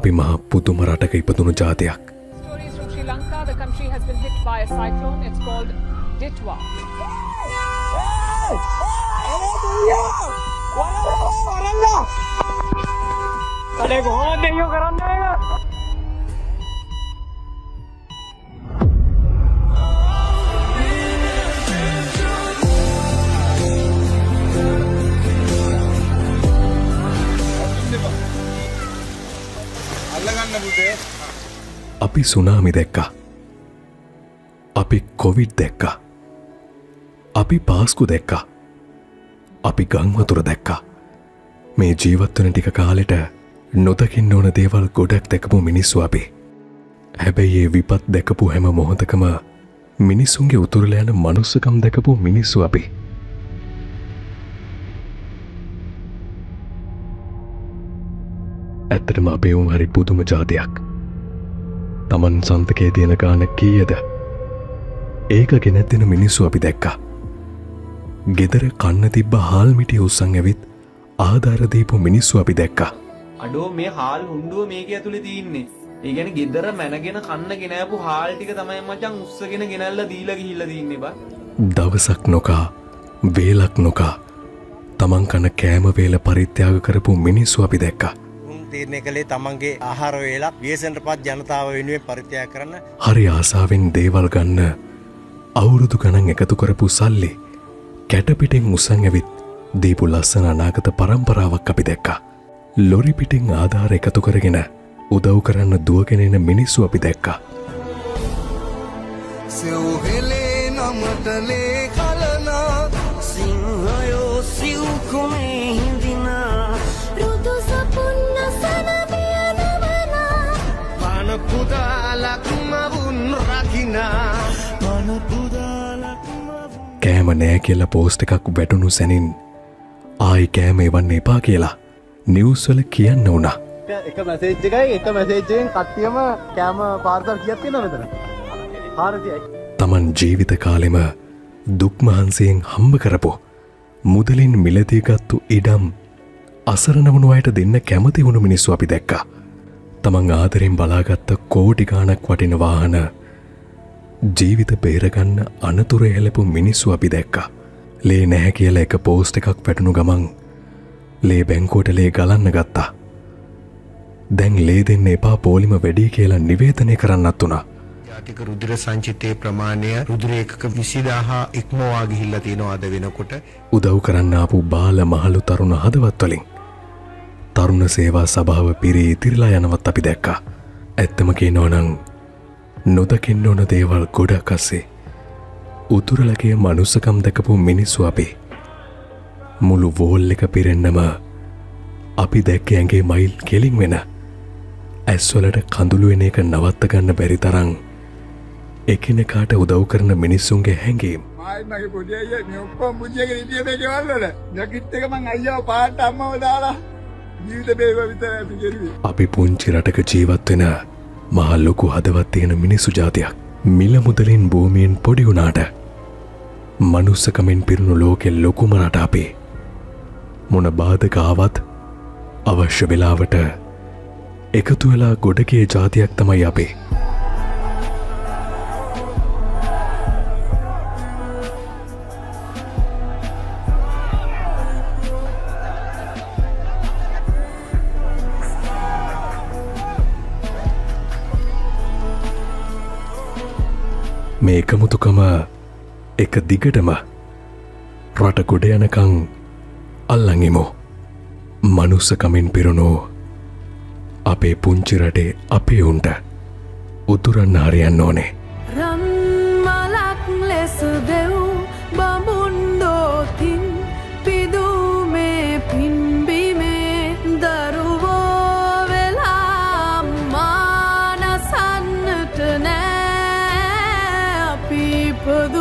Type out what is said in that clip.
අපි මහ පුදුම රටක ඉපදුණු ජාතියක්. Stories from Sri Lanka. The country has been hit by a cyclone. It's called Ditwa. අපි සුනාමි දැක්කා. අපි කොවිඩ් දැක්කා. අපි පාස්කු දැක්කා. අපි ගංවතුර දැක්කා. මේ ජීවත්වන ටික කාලෙට නොදකින්න ඕන දේවල් ගොඩක් දැකපු මිනිස්සු අපි. හැබැයි ඒ විපත් දැකපු හැම මොහොතකම මිනිස්සුන්ගේ උතුරලා යන මනුස්සකම් දැකපු මිනිස්සු අපි. ඇත්තටම අපේ උන් හරි පුදුම ජාතියක්. තමන් සන්තකේ තියෙන ගාන කීයද? ඒක ගෙනත් දෙන මිනිස්සු අපි දැක්කා. ගෙදර කන්න තිබ්බ හාල් මිටි උස්සන් ඇවිත් ආධාර දීපු මිනිස්සු අපි දැක්කා. අඩෝ මේ හාල් හුණ්ඩුව මේක ඇතුලේ තියෙන්නේ. ඒ කියන්නේ ගෙදර මැනගෙන කන්න ගෙනාවු හාල් ටික තමයි මචං උස්සගෙන ගෙනල්ලා දීලා ගිහිල්ලා තින්නේ බා. දවසක් නොකා වේලක් නොකා තමන් කන කෑම වේල පරිත්‍යාග කරපු මිනිස්සු අපි දැක්කා. තීරණය කළේ තමන්ගේ ආහාර වේලක් ව්‍යසනටපත් ජනතාව වෙනුවෙන් පරිත්‍යාග කරන්න. හරි ආසාවෙන් දේවල් ගන්න අවුරුදු ගණන් එකතු කරපු සල්ලි කැට පිටින් උස්සන් ඇවිත් දීපු ලස්සන අනාගත පරම්පරාවක් අපි දැක්කා. ලොරි පිටින් ආධාර එකතු කරගෙන උදව් කරන්න දුවගෙන එන මිනිස්සු අපි දැක්කා. සෙව්හෙලේ නමටලේ කලනා සිංහයෝ සිව්කුමේ හිඳිනා රුදු සපුන්න සනබියනවනා පනපුදාලක්ම වුන් රකිනා කෑම නෑ කියලා පෝස්ට් එකක් වැටුණු සැනින් ආයි කෑම එවන්න එපා කියලා නිවුස් වල කියන්න වුණා. එක මැසේජ් එකයි එක මැසේජ් එකෙන් කට්ටියම කෑම පාර්සල් කීයක් තියෙනවද මෙතන? 400යි. තමන් ජීවිත කාලෙම දුක් මහන්සියෙන් හම්බ කරපු මුදලින් මිලදී ගත්තු ඉඩම් අසරණ වුණු අයට දෙන්න කැමති වුණු මිනිස්සු අපි දැක්කා. තමන් ආදරෙන් බලාගත්ත කෝටි ගාණක් වටින වාහන ජීවිත බේරගන්න අනතුර හෙළපු මිනිස්සු අපි දැක්කා. ලේ නැහැ කියලා එක පෝස්ට් එකක් වැටුණු ගමන් ලේ බැංකුවට ලේ ගලන්න ගත්තා. දැන් ලේ දෙන්න එපා පොලිම වැඩි කියලා නිවේදනය කරන්නත් උනා. ජාතික රුධිර සංචිතයේ ප්‍රමාණය රුධිර ඒකක 20000 ඉක්මවා ගිහිල්ලා තියෙනවා අද වෙනකොට. උදව් කරන්න ආපු බාල මහලු තරුණ හදවත් වලින් තරුණ සේවා සභාව පිරී ඉතිරිලා යනවත් අපි දැක්කා. ඇත්තම කියනවා නම් නොදකින්න ඕන දේවල් ගොඩක් අස්සේ උතුරලගේ මනුස්සකම් දැකපු මිනිස්සු අපි. මුළු වෝල් එක පිරෙන්නම අපි දැක්ක ඇඟේ මයිල් කෙලින් වෙන ඇස්වලට කඳුළු වෙන එක නවත්ත ගන්න බැරි තරම් එකිනෙකාට උදව් කරන මිනිස්සුන්ගේ හැඟීම්. මගේ පොඩි අයියා මේ ඔක්කොම මුජ්ජේගෙන ඉතියේ මේ ගෙවල් වල. නැගිට එක මං අයියාව පාට අම්මව දාලා ජීවිත බේරුව විතර අපි ගෙරුවේ. අපි පුංචි රටක ජීවත් වෙන මහ ලොකු හදවත් තියෙන මිනිස්සු ජාතියක්. මිල මුදලින් භූමියෙන් පොඩි වුණාට මනුස්සකමින් පිරුණු ලෝකෙ ලොකුම රට අපි. මොන බාධක ආවත් අවශ්‍ය වෙලාවට එකතු වෙලා ගොඩකේ ජාතියක් තමයි අපි. මේ එකමුතුකම එක දිගටම රට ගොඩ යනකං අල්ලංගිමු. මනුස්සකමින් පිරුණු අපේ පුංචි රටේ අපේ උන්ට උතුරන්න හරියන්න ඕනේ. රන්මලක් ලෙස දෙව් බමුණ්ඩෝතින් පිදුමේ පින්බිමේ දරුවෝ වෙලා මානසන්නට නෑ අපි පොදු